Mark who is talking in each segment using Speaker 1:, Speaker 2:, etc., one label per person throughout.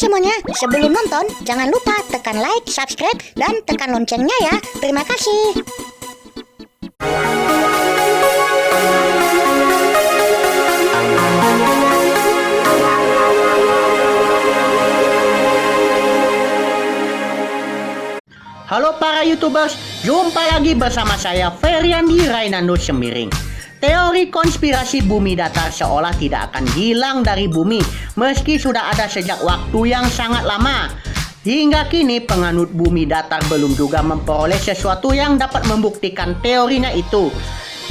Speaker 1: semuanya, sebelum nonton, jangan lupa tekan like, subscribe, dan tekan loncengnya ya. Terima kasih.
Speaker 2: Halo para YouTubers, jumpa lagi bersama saya Feryandi Rainando Semiring. Teori konspirasi bumi datar seolah tidak akan hilang dari bumi meski sudah ada sejak waktu yang sangat lama. Hingga kini penganut bumi datar belum juga memperoleh sesuatu yang dapat membuktikan teorinya itu.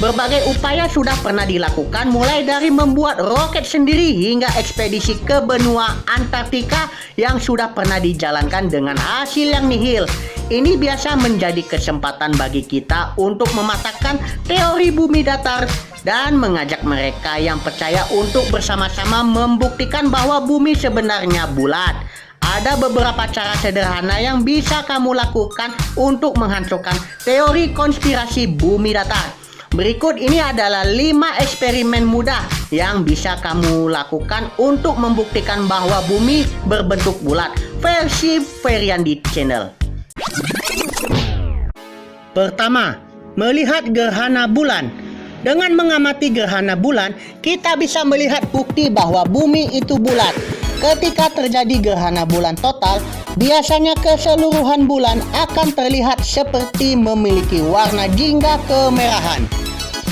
Speaker 2: Berbagai upaya sudah pernah dilakukan, mulai dari membuat roket sendiri hingga ekspedisi ke benua Antartika yang sudah pernah dijalankan dengan hasil yang nihil. Ini biasa menjadi kesempatan bagi kita untuk mematahkan teori bumi datar dan mengajak mereka yang percaya untuk bersama-sama membuktikan bahwa bumi sebenarnya bulat. Ada beberapa cara sederhana yang bisa kamu lakukan untuk menghancurkan teori konspirasi bumi datar. Berikut ini adalah 5 eksperimen mudah yang bisa kamu lakukan untuk membuktikan bahwa bumi berbentuk bulat versi Feryandi Channel. Pertama, melihat gerhana bulan. Dengan mengamati gerhana bulan, kita bisa melihat bukti bahwa bumi itu bulat. Ketika terjadi gerhana bulan total, biasanya keseluruhan bulan akan terlihat seperti memiliki warna jingga kemerahan.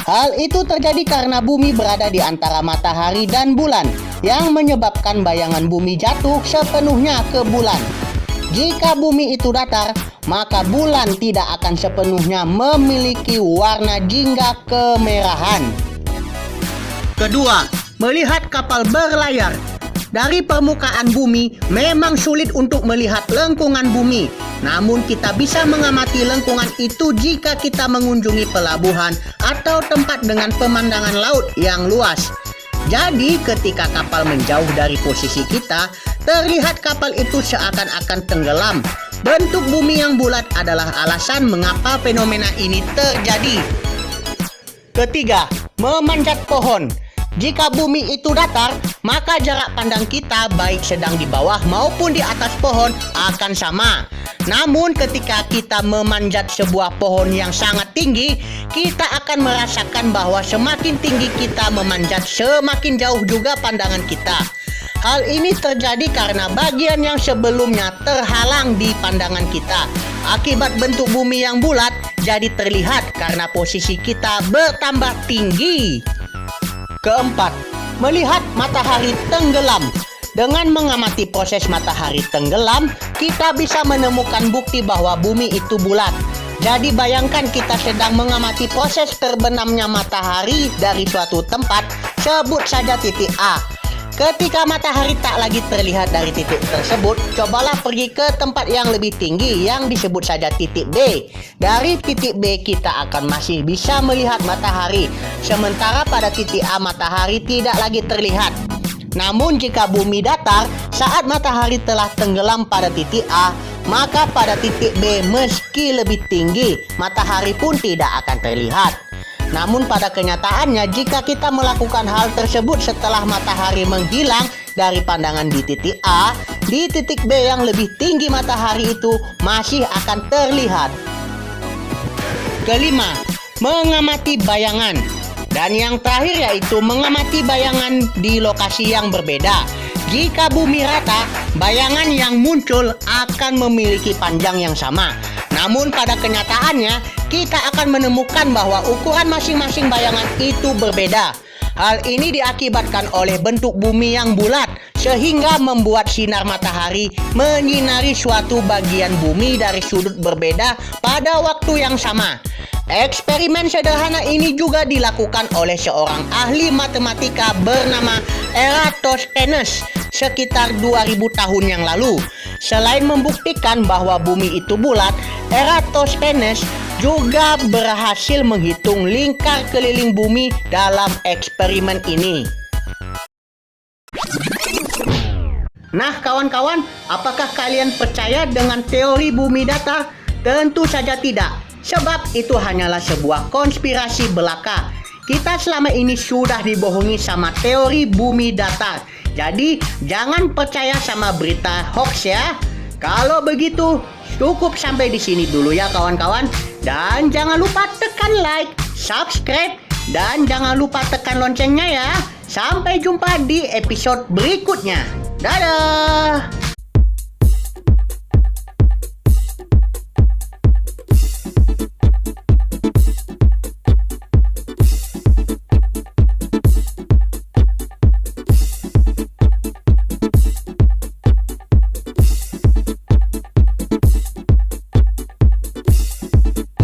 Speaker 2: Hal itu terjadi karena bumi berada di antara matahari dan bulan, yang menyebabkan bayangan bumi jatuh sepenuhnya ke bulan. Jika bumi itu datar, maka bulan tidak akan sepenuhnya memiliki warna jingga kemerahan. Kedua, melihat kapal berlayar. Dari permukaan bumi memang sulit untuk melihat lengkungan bumi. Namun kita bisa mengamati lengkungan itu jika kita mengunjungi pelabuhan atau tempat dengan pemandangan laut yang luas. Jadi ketika kapal menjauh dari posisi kita, terlihat kapal itu seakan-akan tenggelam. Bentuk bumi yang bulat adalah alasan mengapa fenomena ini terjadi. Ketiga, memanjat pohon. Jika bumi itu datar, maka jarak pandang kita baik sedang di bawah maupun di atas pohon akan sama. Namun ketika kita memanjat sebuah pohon yang sangat tinggi, kita akan merasakan bahwa semakin tinggi kita memanjat, semakin jauh juga pandangan kita. Hal ini terjadi karena bagian yang sebelumnya terhalang di pandangan kita. Akibat bentuk bumi yang bulat jadi terlihat karena posisi kita bertambah tinggi. Keempat, melihat matahari tenggelam. Dengan mengamati proses matahari tenggelam, kita bisa menemukan bukti bahwa bumi itu bulat. Jadi bayangkan kita sedang mengamati proses terbenamnya matahari dari suatu tempat, sebut saja titik A. Ketika matahari tak lagi terlihat dari titik tersebut, cobalah pergi ke tempat yang lebih tinggi yang disebut saja titik B. Dari titik B kita akan masih bisa melihat matahari, sementara pada titik A matahari tidak lagi terlihat. Namun jika bumi datar, saat matahari telah tenggelam pada titik A, maka pada titik B meski lebih tinggi, matahari pun tidak akan terlihat. Namun pada kenyataannya, jika kita melakukan hal tersebut setelah matahari menghilang dari pandangan di titik A, di titik B yang lebih tinggi matahari itu masih akan terlihat. Kelima, mengamati bayangan. Dan yang terakhir yaitu mengamati bayangan di lokasi yang berbeda. Jika bumi rata, bayangan yang muncul akan memiliki panjang yang sama. Namun pada kenyataannya, kita akan menemukan bahwa ukuran masing-masing bayangan itu berbeda. Hal ini diakibatkan oleh bentuk bumi yang bulat, sehingga membuat sinar matahari menyinari suatu bagian bumi dari sudut berbeda pada waktu yang sama. Eksperimen sederhana ini juga dilakukan oleh seorang ahli matematika bernama Eratosthenes sekitar 2000 tahun yang lalu. Selain membuktikan bahwa bumi itu bulat, Eratosthenes juga berhasil menghitung lingkar keliling bumi dalam eksperimen ini. Nah kawan-kawan, apakah kalian percaya dengan teori bumi datar? Tentu saja tidak, sebab itu hanyalah sebuah konspirasi belaka. Kita selama ini sudah dibohongi sama teori bumi datar. Jadi jangan percaya sama berita hoax ya. Kalau begitu cukup sampai di sini dulu ya kawan-kawan. Dan jangan lupa tekan like, subscribe, dan jangan lupa tekan loncengnya ya. Sampai jumpa di episode berikutnya. Dadah!